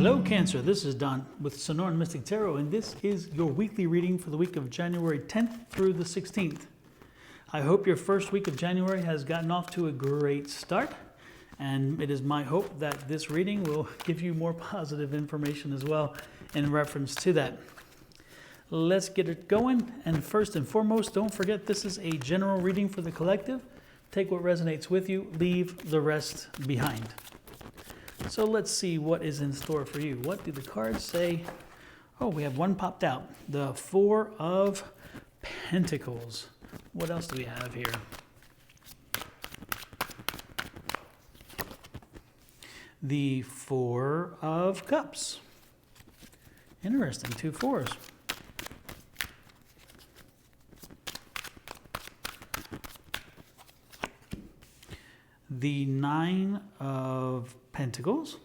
Hello Cancer, this is Don with Sonoran Mystic Tarot, and this is your weekly reading for the week of January 10th through the 16th. I hope your first week of January has gotten off to a great start, and it is my hope that this reading will give you more positive information as well in reference to that. Let's get it going, and first and foremost, don't forget this is a general reading for the collective. Take what resonates with you, leave the rest behind. So let's see what is in store for you. What do the cards say? Oh, we have one popped out. The Four of Pentacles. What else do we have here? The Four of Cups. Interesting, two fours. The Nine of Pentacles.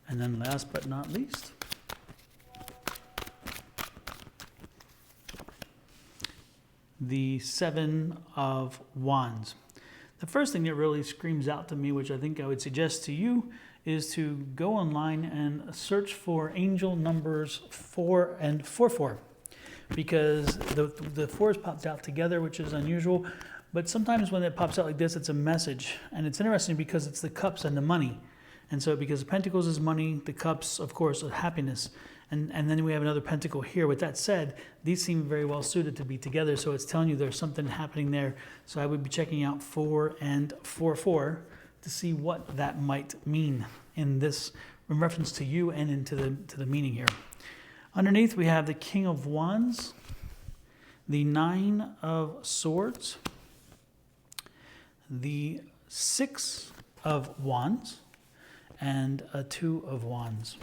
And then last but not least, the Seven of Wands. The first thing that really screams out to me, which I think I would suggest to you, is to go online and search for angel numbers 4 and 44. Because the fours popped out together, which is unusual. But sometimes when it pops out like this, it's a message. And it's interesting because it's the cups and the money. And so because the pentacles is money, the cups, of course, are happiness. And then we have another pentacle here. With that said, these seem very well suited to be together. So it's telling you there's something happening there. So I would be checking out 4 and 44 to see what that might mean in reference to you and into the meaning here. Underneath, we have the King of Wands, the Nine of Swords, the Six of Wands, and a Two of Wands.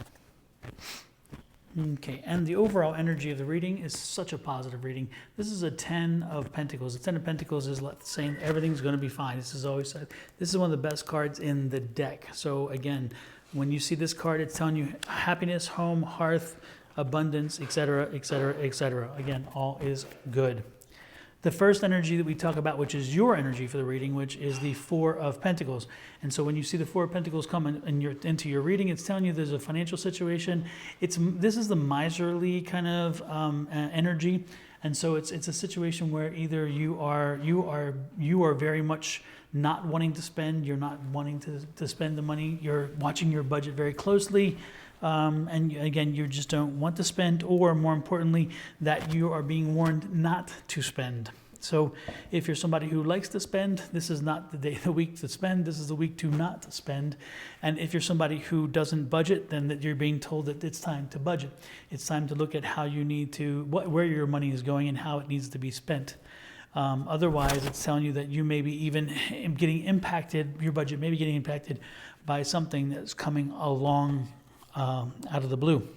Okay, and the overall energy of the reading is such a positive reading. This is a 10 of Pentacles. The 10 of Pentacles is saying everything's going to be fine. This is one of the best cards in the deck. So again, when you see this card, it's telling you happiness, home, hearth, abundance, etc., etc., etc. Again, all is good. The first energy that we talk about, which is your energy for the reading, which is the Four of Pentacles. And so when you see the Four of Pentacles come into your reading, it's telling you there's a financial situation. This is the miserly kind of energy. And so it's a situation where either you are very much not wanting to spend, you're not wanting to spend the money, you're watching your budget very closely, and again, you just don't want to spend, or more importantly, that you are being warned not to spend. So if you're somebody who likes to spend, this is not the day of the week to spend, this is the week to not spend. And if you're somebody who doesn't budget, then that you're being told that it's time to budget. It's time to look at how you need to, where your money is going and how it needs to be spent. Otherwise, it's telling you that you may be even getting impacted, your budget may be getting impacted by something that's coming along out of the blue.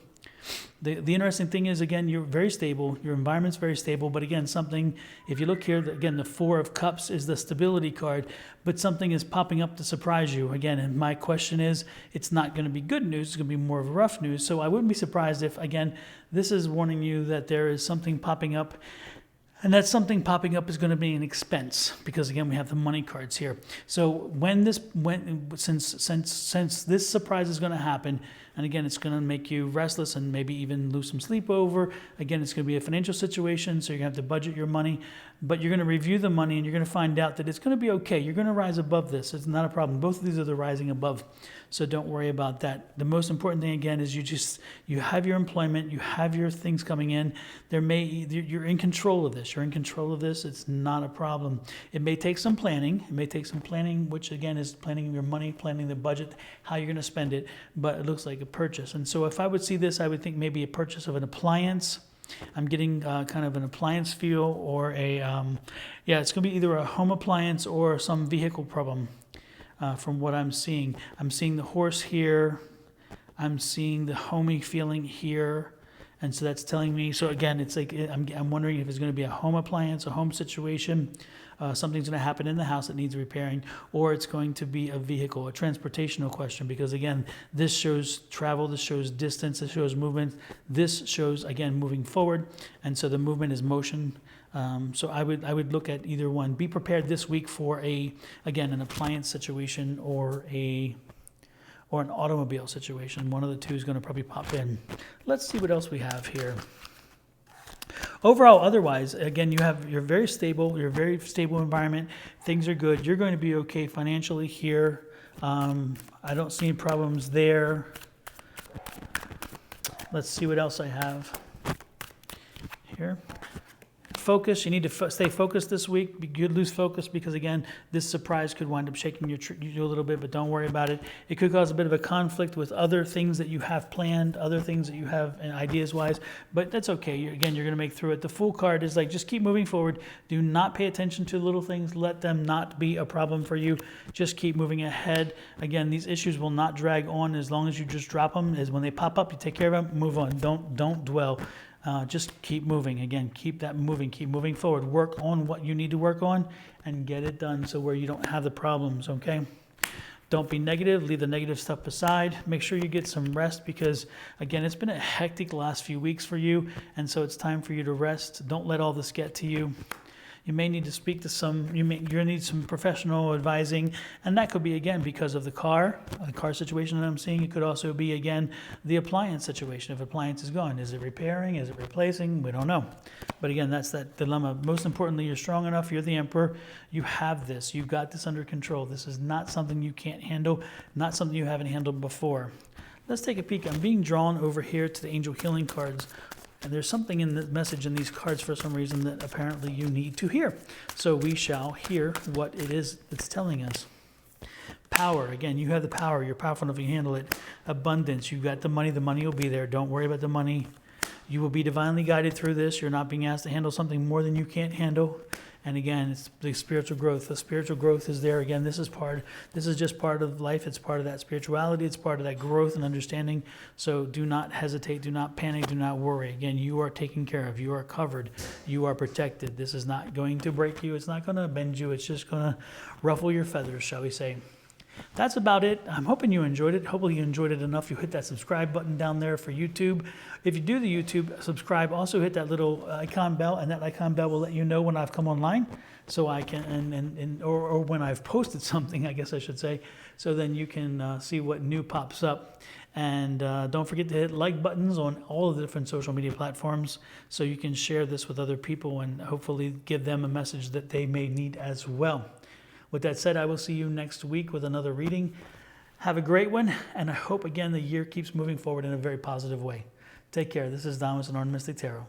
The interesting thing is, again, you're very stable, your environment's very stable, but again, something, if you look here, again, the Four of Cups is the stability card, but something is popping up to surprise you. Again, and my question is, it's not going to be good news, it's going to be more of rough news, so I wouldn't be surprised if, again, this is warning you that there is something popping up. And that something popping up is going to be an expense, because again we have the money cards here. So since this surprise is going to happen, and again it's going to make you restless and maybe even lose some sleep over. Again, it's going to be a financial situation, so you're going to have to budget your money, but you're going to review the money and you're going to find out that it's going to be okay. You're going to rise above this. It's not a problem. Both of these are the rising above, so don't worry about that. The most important thing again is you have your employment, you have your things coming in. You're in control of this. You're in control of this. It's not a problem. It may take some planning. It may take some planning, which again is planning your money, planning the budget, how you're going to spend it, but it looks like a purchase. And so if I would see this, I would think maybe a purchase of an appliance. I'm getting kind of an appliance feel, or it's going to be either a home appliance or some vehicle problem from what I'm seeing. I'm seeing the horse here. I'm seeing the homey feeling here. And so that's telling me, so again, it's like, I'm wondering if it's going to be a home appliance, a home situation, something's going to happen in the house that needs repairing, or it's going to be a vehicle, a transportational question, because again, this shows travel, this shows distance, this shows movement, this shows, again, moving forward. And so the movement is motion, So I would look at either one. Be prepared this week for again, an appliance situation or an automobile situation. One of the two is going to probably pop in. Let's see what else we have here. Overall, otherwise, again, you're very stable. You're a very stable environment. Things are good. You're going to be okay financially here. I don't see any problems there. Let's see what else I have here. Focus. You need to stay focused this week. Be good, lose focus, because again, this surprise could wind up shaking you a little bit, but don't worry about it. It could cause a bit of a conflict with other things that you have planned, other things that you have ideas-wise, but that's okay. Again, you're going to make through it. The Fool card is like, just keep moving forward. Do not pay attention to little things. Let them not be a problem for you. Just keep moving ahead. Again, these issues will not drag on as long as you just drop them. As when they pop up, you take care of them, move on. Don't dwell. Just keep moving. Again, keep moving forward. Work on what you need to work on and get it done so where you don't have the problems, okay? Don't be negative. Leave the negative stuff aside. Make sure you get some rest because, again, it's been a hectic last few weeks for you, and so it's time for you to rest. Don't let all this get to you. You may need to speak to you're going to need some professional advising, and that could be, again, because of the car situation that I'm seeing. It could also be, again, the appliance situation. If appliance is gone, is it repairing? Is it replacing? We don't know. But again, that's that dilemma. Most importantly, you're strong enough. You're the emperor. You have this. You've got this under control. This is not something you can't handle, not something you haven't handled before. Let's take a peek. I'm being drawn over here to the angel healing cards. And there's something in the message in these cards for some reason that apparently you need to hear. So we shall hear what it is it's telling us. Power. Again, you have the power. You're powerful enough to handle it. Abundance. You've got the money. The money will be there. Don't worry about the money. You will be divinely guided through this. You're not being asked to handle something more than you can't handle. And again, it's the spiritual growth. The spiritual growth is there. Again, this is just part of life. It's part of that spirituality. It's part of that growth and understanding. So do not hesitate. Do not panic. Do not worry. Again, you are taken care of. You are covered. You are protected. This is not going to break you. It's not going to bend you. It's just going to ruffle your feathers, shall we say. That's about it. I'm hoping you enjoyed it. Hopefully you enjoyed it enough. You hit that subscribe button down there for YouTube. If you do the YouTube subscribe, also hit that little icon bell, and that icon bell will let you know when I've come online, so I can or when I've posted something, I guess I should say. So then you can see what new pops up. And don't forget to hit like buttons on all of the different social media platforms, so you can share this with other people and hopefully give them a message that they may need as well. With that said, I will see you next week with another reading. Have a great one, and I hope, again, the year keeps moving forward in a very positive way. Take care. This is Don with Sonoran Mystic Tarot.